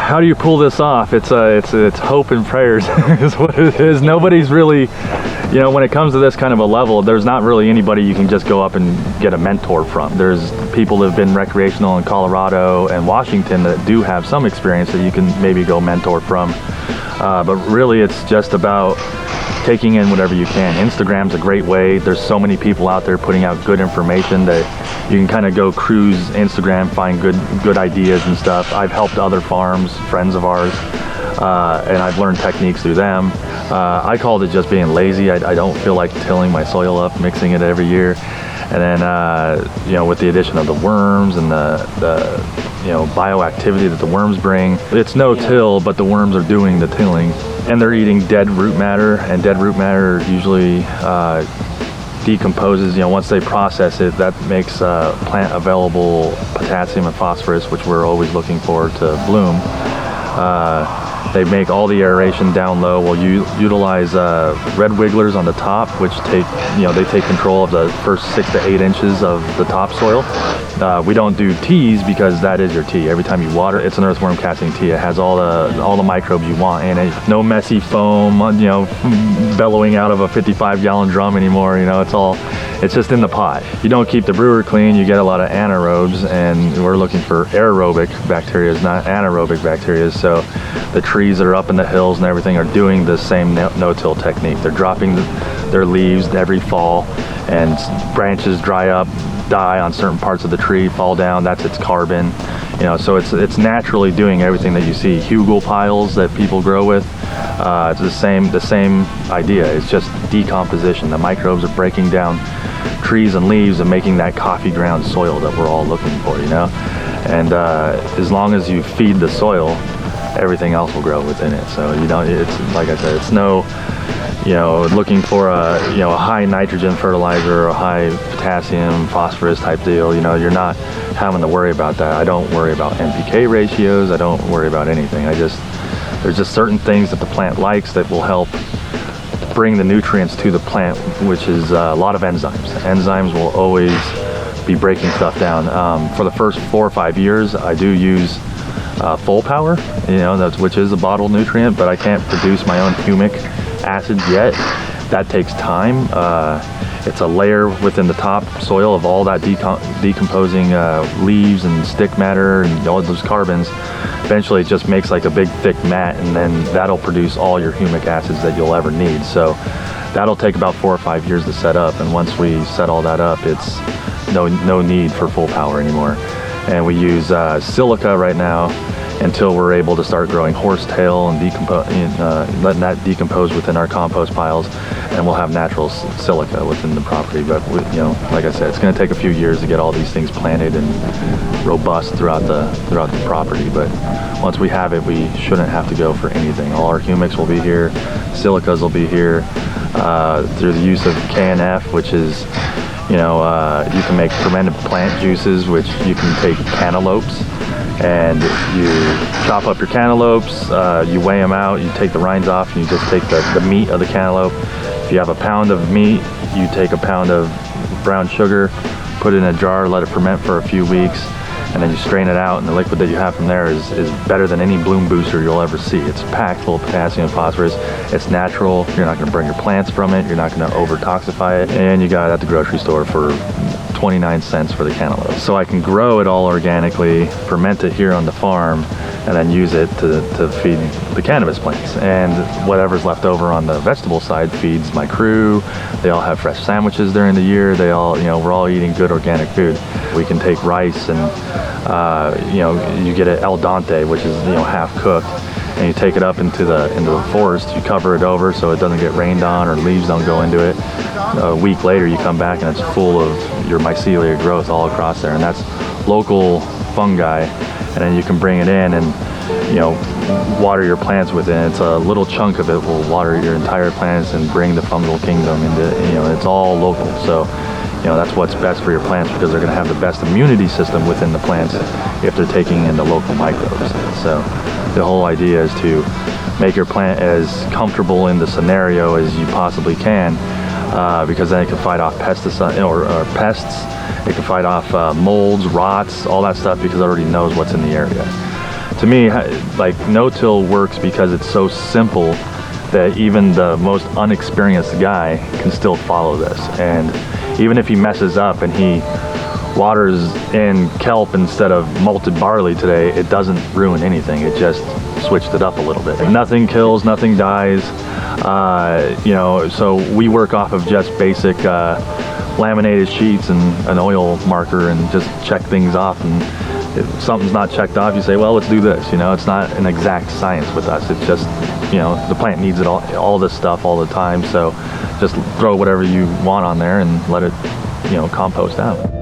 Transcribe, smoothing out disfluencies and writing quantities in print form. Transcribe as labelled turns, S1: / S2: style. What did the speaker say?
S1: how do you pull this off? It's hope and prayers is what it is. Nobody's really, you know, when it comes to this kind of a level, there's not really anybody you can just go up and get a mentor from. There's people that have been recreational in Colorado and Washington that do have some experience that you can maybe go mentor from. But really it's just about taking in whatever you can. Instagram's a great way. There's so many people out there putting out good information that you can kind of go cruise Instagram, find good ideas and stuff. I've helped other farms, friends of ours, and I've learned techniques through them. I called it just being lazy. I don't feel like tilling my soil up, mixing it every year. And then, you know, with the addition of the worms and the you know, bioactivity that the worms bring, it's no till, but the worms are doing the tilling. And they're eating dead root matter, and dead root matter usually decomposes. You know, once they process it, that makes plant available potassium and phosphorus, which we're always looking for to bloom. They make all the aeration down low. We'll utilize red wigglers on the top, which take, you know, they take control of the first 6 to 8 inches of the topsoil. We don't do teas because that is your tea. Every time you water, it's an earthworm casting tea. It has all the microbes you want in it. No messy foam, you know, bellowing out of a 55-gallon drum anymore. You know, it's just in the pot. You don't keep the brewer clean, you get a lot of anaerobes, and we're looking for aerobic bacteria, not anaerobic bacteria. So the trees that are up in the hills and everything are doing the same no-till technique. They're dropping their leaves every fall, and branches dry up, die on certain parts of the tree, fall down. That's its carbon. You know, so it's naturally doing everything that you see. Hugel piles that people grow with, it's the same idea. It's just decomposition. The microbes are breaking down trees and leaves and making that coffee ground soil that we're all looking for, you know. And as long as you feed the soil, everything else will grow within it. So you don't, it's like I said, it's no, you know, looking for a, you know, a high nitrogen fertilizer or a high potassium phosphorus type deal. You know, you're not having to worry about that. I don't worry about NPK ratios. I don't worry about anything. There's just certain things that the plant likes that will help bring the nutrients to the plant, which is a lot of enzymes. Enzymes will always be breaking stuff down. For the first 4 or 5 years, I do use full power, you know, which is a bottled nutrient, but I can't produce my own humic acid yet. That takes time. It's a layer within the top soil of all that decomposing leaves and stick matter and all those carbons. Eventually it just makes like a big thick mat, and then that'll produce all your humic acids that you'll ever need. So that'll take about 4 or 5 years to set up, and once we set all that up, it's no need for full power anymore. And we use silica right now until we're able to start growing horsetail and letting that decompose within our compost piles, and we'll have natural silica within the property. But you know, like I said, it's going to take a few years to get all these things planted and robust throughout the property. But once we have it, we shouldn't have to go for anything. All our humics will be here, silicas will be here, through the use of KNF, which is, you know, you can make fermented plant juices, which you can take cantaloupes, and you chop up your cantaloupes, you weigh them out, you take the rinds off, and you just take the meat of the cantaloupe. If you have a pound of meat, you take a pound of brown sugar, put it in a jar, let it ferment for a few weeks, and then you strain it out, and the liquid that you have from there is better than any bloom booster you'll ever see. It's packed full of potassium and phosphorus. It's natural. You're not going to burn your plants from it. You're not going to over-toxify it. And you got it at the grocery store for 29 cents for the cantaloupe. So I can grow it all organically, ferment it here on the farm, and then use it to feed the cannabis plants. And whatever's left over on the vegetable side feeds my crew. They all have fresh sandwiches during the year. They all, you know, we're all eating good organic food. We can take rice and, you know, you get it al dente, which is, you know, half cooked, and you take it up into the forest. You cover it over so it doesn't get rained on or leaves don't go into it. A week later you come back and it's full of your mycelia growth all across there, and that's local fungi. And then you can bring it in and, you know, water your plants with it. It's a little chunk of it will water your entire plants and bring the fungal kingdom into, you know, it's all local. So, you know, that's what's best for your plants, because they're going to have the best immunity system within the plants if they're taking in the local microbes. So the whole idea is to make your plant as comfortable in the scenario as you possibly can, because then it can fight off pesticide or pests. It can fight off molds, rots, all that stuff, because it already knows what's in the area. to me, like no-till works because it's so simple that even the most unexperienced guy can still follow this. And even if he messes up and he waters in kelp instead of malted barley today, it doesn't ruin anything. It just switched it up a little bit. Nothing kills, nothing dies. You know, so we work off of just basic laminated sheets and an oil marker and just check things off. And if something's not checked off, you say, well, let's do this. You know, it's not an exact science with us. It's just, you know, the plant needs it all this stuff all the time. So just throw whatever you want on there and let it, you know, compost out.